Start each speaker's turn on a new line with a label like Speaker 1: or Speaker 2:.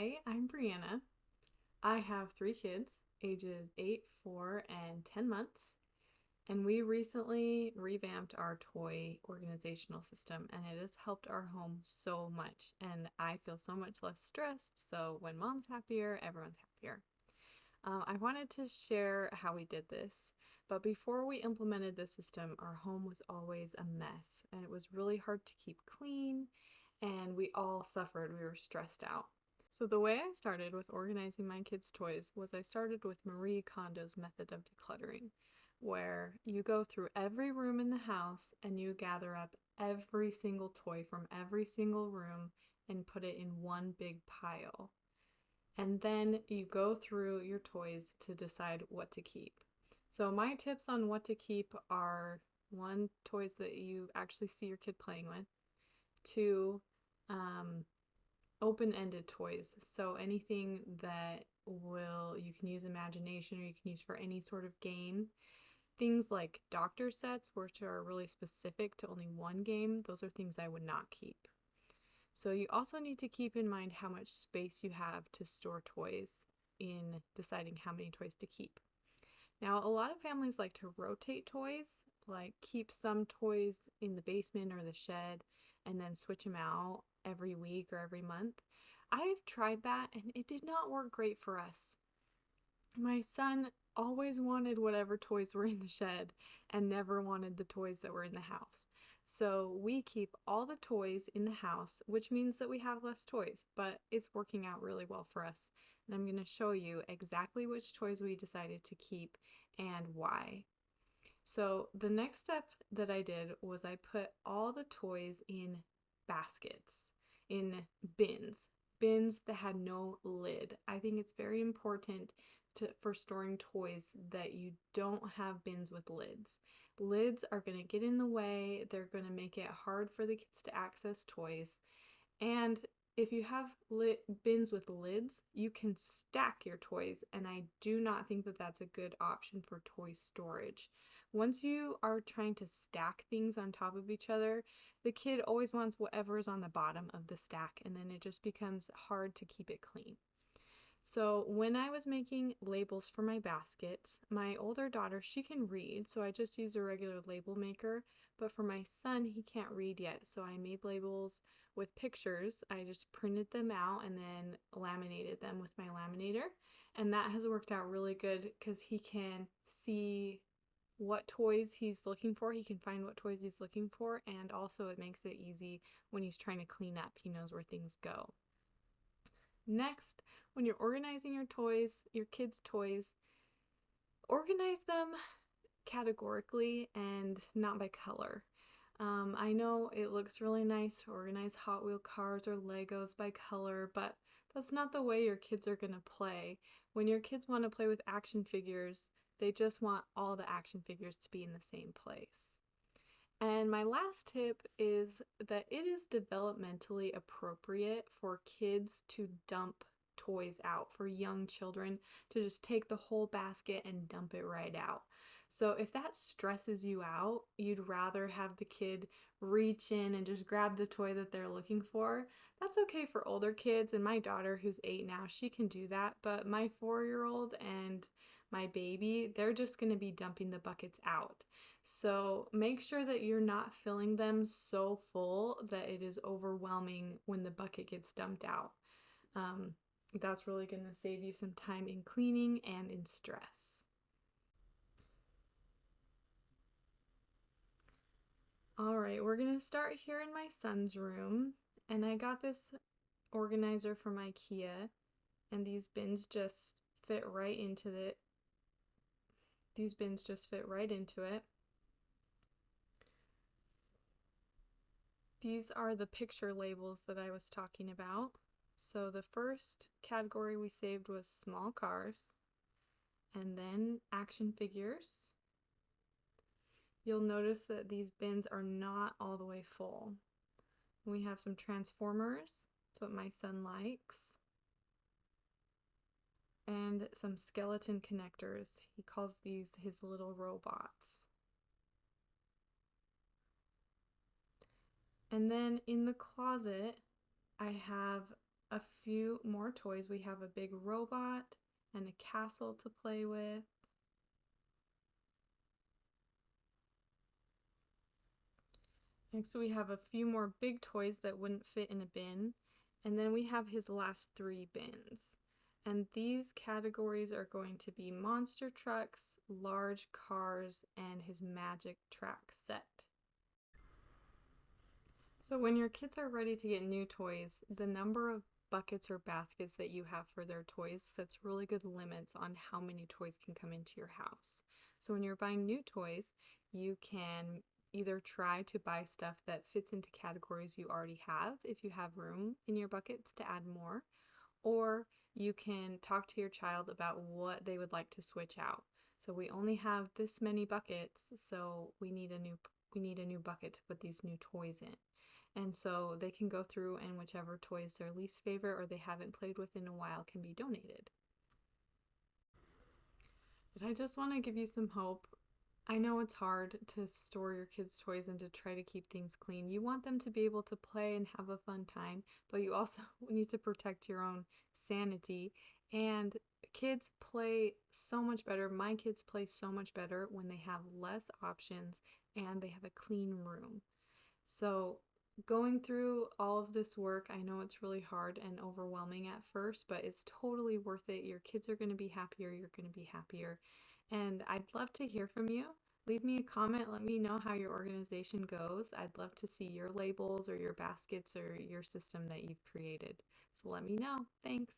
Speaker 1: Hi, I'm Brianna. I have three kids, ages 8, 4, and 10 months, and we recently revamped our toy organizational system, and it has helped our home so much. And I feel so much less stressed, so when mom's happier, everyone's happier. I wanted to share how we did this, but before we implemented the system, our home was always a mess, and it was really hard to keep clean, and we all suffered. We were stressed out. So the way I started with organizing my kids' toys was I started with Marie Kondo's method of decluttering, where you go through every room in the house and you gather up every single toy from every single room and put it in one big pile. And then you go through your toys to decide what to keep. So my tips on what to keep are: one, toys that you actually see your kid playing with; two, open-ended toys, so anything that you can use imagination or you can use for any sort of game. Things like doctor sets, which are really specific to only one game, those are things I would not keep. So you also need to keep in mind how much space you have to store toys in deciding how many toys to keep. Now, a lot of families like to rotate toys, like keep some toys in the basement or the shed and then switch them out every week or every month. I've tried that and it did not work great for us. My son always wanted whatever toys were in the shed and never wanted the toys that were in the house. So we keep all the toys in the house, which means that we have less toys, but it's working out really well for us. And I'm going to show you exactly which toys we decided to keep and why. So the next step that I did was I put all the toys in baskets, in bins that had no lid. I think it's very important for storing toys that you don't have bins with lids. Lids are going to get in the way, they're going to make it hard for the kids to access toys, and if you have bins with lids, you can stack your toys, and I do not think that that's a good option for toy storage. Once you are trying to stack things on top of each other, the kid always wants whatever is on the bottom of the stack, and then it just becomes hard to keep it clean. So when I was making labels for my baskets, my older daughter, she can read, so I just use a regular label maker. But for my son, he can't read yet, so I made labels with pictures. I just printed them out and then laminated them with my laminator. And that has worked out really good because he can see what toys he's looking for. He can find what toys he's looking for, and also it makes it easy when he's trying to clean up. He knows where things go. Next, when you're organizing your toys, your kids' toys, organize them categorically and not by color. I know it looks really nice to organize Hot Wheel cars or Legos by color, but that's not the way your kids are going to play. When your kids want to play with action figures, they just want all the action figures to be in the same place. And my last tip is that it is developmentally appropriate for kids to dump toys out, for young children to just take the whole basket and dump it right out. So if that stresses you out, you'd rather have the kid reach in and just grab the toy that they're looking for. That's okay for older kids, and my daughter, who's 8 now, she can do that, but my 4-year-old and my baby, they're just going to be dumping the buckets out. So make sure that you're not filling them so full that it is overwhelming when the bucket gets dumped out. That's really going to save you some time in cleaning and in stress. All right, we're going to start here in my son's room, and I got this organizer from IKEA, and these bins just fit right into it. These bins just fit right into it. These are the picture labels that I was talking about. So the first category we saved was small cars, and then action figures. You'll notice that these bins are not all the way full. We have some transformers, that's what my son likes, and some skeleton connectors. He calls these his little robots. And then in the closet, I have a few more toys. We have a big robot and a castle to play with. Next, we have a few more big toys that wouldn't fit in a bin. And then we have his last three bins. And these categories are going to be monster trucks, large cars, and his magic track set. So when your kids are ready to get new toys, the number of buckets or baskets that you have for their toys sets really good limits on how many toys can come into your house. So when you're buying new toys, you can either try to buy stuff that fits into categories you already have if you have room in your buckets to add more, or you can talk to your child about what they would like to switch out. So we only have this many buckets, so we need a new bucket to put these new toys in. And so they can go through, and whichever toy is their least favorite or they haven't played with in a while can be donated. But I just want to give you some hope. I know it's hard to store your kids' toys and to try to keep things clean. You want them to be able to play and have a fun time, but you also need to protect your own sanity. And kids play so much better. My kids play so much better when they have less options and they have a clean room. So, going through all of this work, I know it's really hard and overwhelming at first, but it's totally worth it. Your kids are going to be happier, you're going to be happier. And I'd love to hear from you. Leave me a comment, let me know how your organization goes. I'd love to see your labels or your baskets or your system that you've created. So let me know. Thanks.